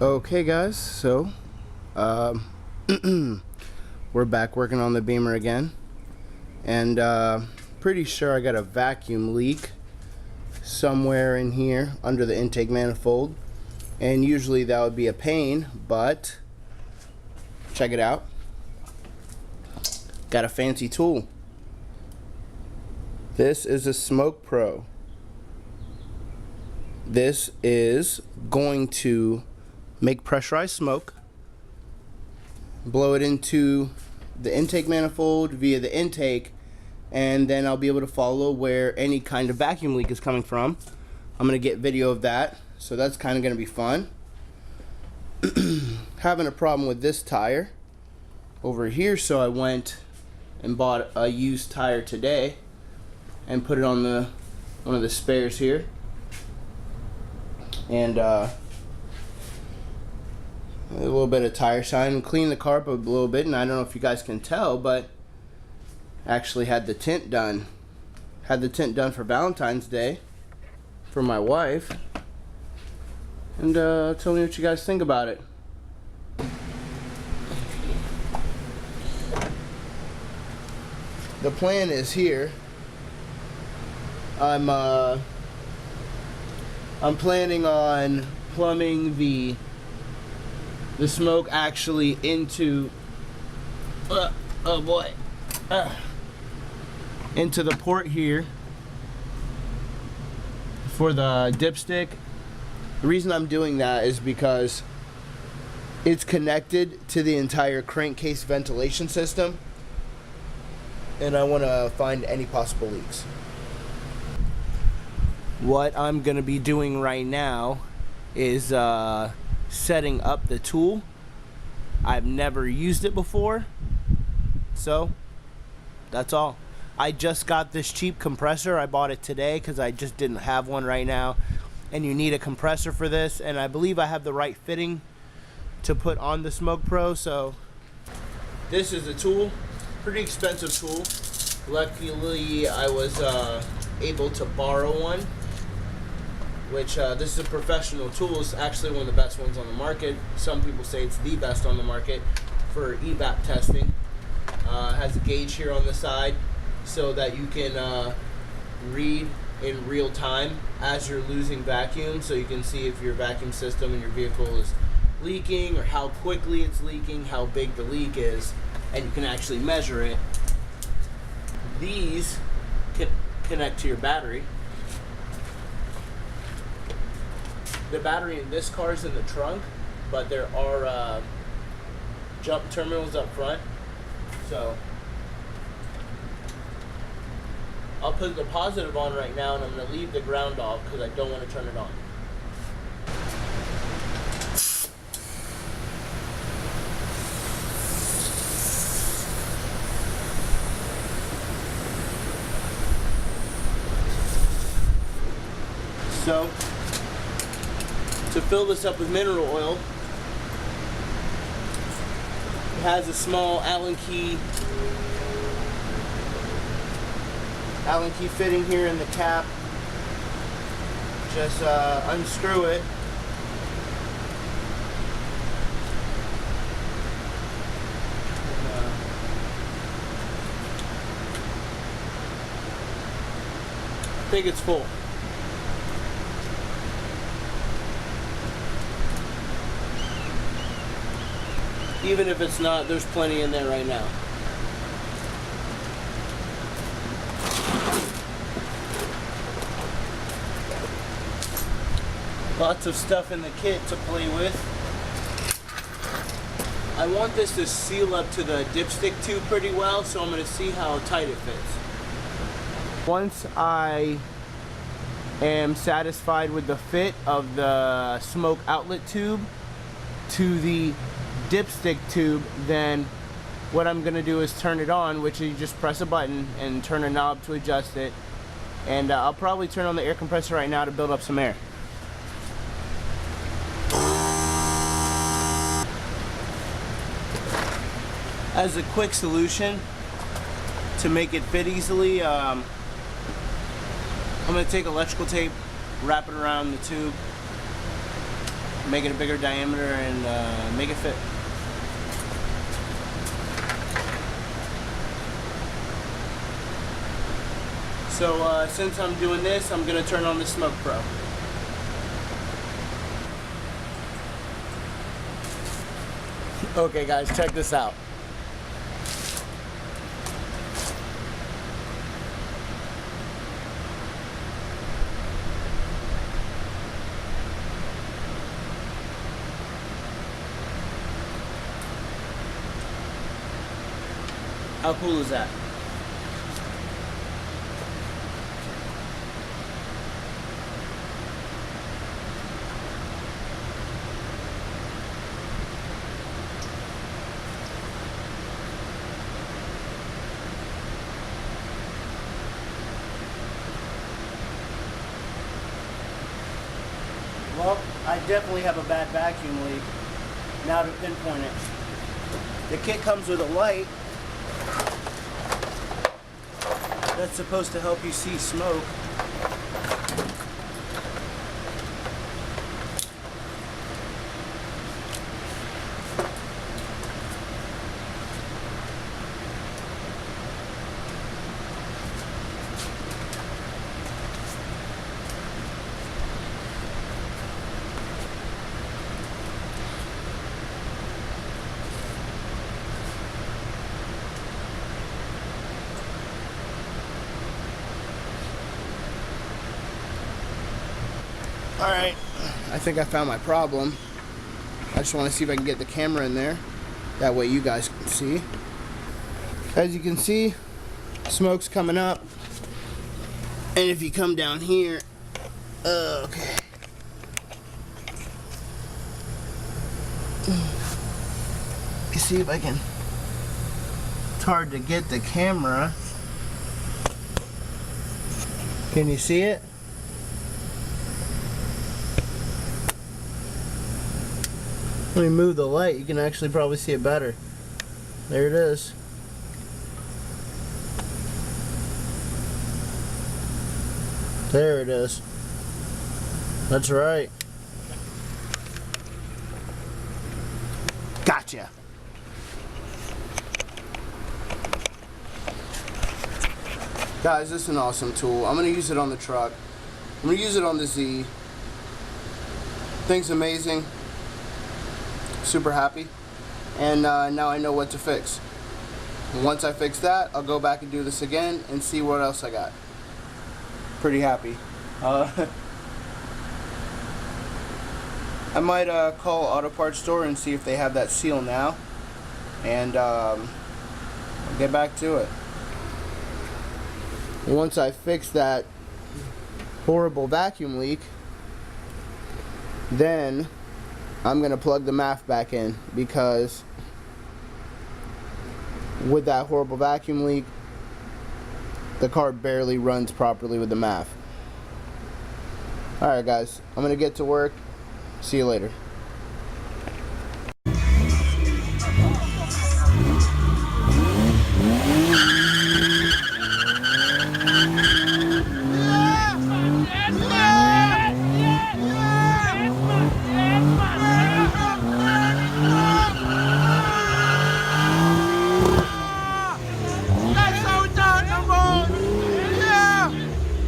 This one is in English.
Okay guys, so we're back working on the Beamer again, and pretty sure I got a vacuum leak somewhere in here under the intake manifold, and usually that would be a pain, but check it out. Got a fancy tool. This is a Smoke Pro. This is going to make pressurized smoke, blow it into the intake manifold via the intake, and then I'll be able to follow where any kind of vacuum leak is coming from. I'm gonna get video of that, so that's kind of gonna be fun. Having a problem with this tire over here, so I went and bought a used tire today and put it on one of the spares here, and a little bit of tire shine, clean the car up a little bit, and I don't know if you guys can tell, but actually had the tint done. Had the tint done for Valentine's Day for my wife, and tell me what you guys think about it. The plan is here. I'm planning on plumbing the smoke actually into into the port here for the dipstick. The reason I'm doing that is because it's connected to the entire crankcase ventilation system, and I want to find any possible leaks. What I'm gonna be doing right now is setting up the tool. I've never used it before, so that's all. I just got this cheap compressor. I bought it today because I just didn't have one right now, and you need a compressor for this, and I believe I have the right fitting to put on the Smoke Pro. So this is the tool. Pretty expensive tool. Luckily I was able to borrow one, which this is a professional tool. It's actually one of the best ones on the market. Some people say it's the best on the market for EVAP testing. Has a gauge here on the side so that you can read in real time as you're losing vacuum, so you can see if your vacuum system in your vehicle is leaking or how quickly it's leaking, how big the leak is, and you can actually measure it. These can connect to your battery. The battery in this car is in the trunk, but there are jump terminals up front. So I'll put the positive on right now, and I'm going to leave the ground off because I don't want to turn it on. So to fill this up with mineral oil, it has a small Allen key fitting here in the cap. Just unscrew it. I think it's full. Even if it's not, there's plenty in there right now. Lots of stuff in the kit to play with. I want this to seal up to the dipstick tube pretty well, so I'm going to see how tight it fits. Once I am satisfied with the fit of the smoke outlet tube to the dipstick tube, then what I'm gonna do is turn it on, which is you just press a button and turn a knob to adjust it, and I'll probably turn on the air compressor right now to build up some air. As a quick solution to make it fit easily, I'm gonna take electrical tape, wrap it around the tube, make it a bigger diameter and make it fit. So since I'm doing this, I'm gonna turn on the Smoke Pro. Okay guys, check this out. How cool is that? Well, I definitely have a bad vacuum leak. Now to pinpoint it. The kit comes with a light that's supposed to help you see smoke. Alright, I think I found my problem. I just want to see if I can get the camera in there. That way you guys can see. As you can see, smoke's coming up. And if you come down here, okay. Let me see if I can. It's hard to get the camera. Can you see it? Let me move the light, you can actually probably see it better. There it is. There it is. That's right. Gotcha. Guys, this is an awesome tool. I'm going to use it on the truck. I'm going to use it on the Z. Thing's amazing. Super happy, and now I know what to fix. Once I fix that, I'll go back and do this again and see what else I got. Pretty happy. I might call Auto Parts Store and see if they have that seal now, and I'll get back to it. Once I fix that horrible vacuum leak, then I'm gonna plug the MAF back in, because with that horrible vacuum leak, the car barely runs properly with the MAF. Alright guys, I'm gonna get to work. See you later.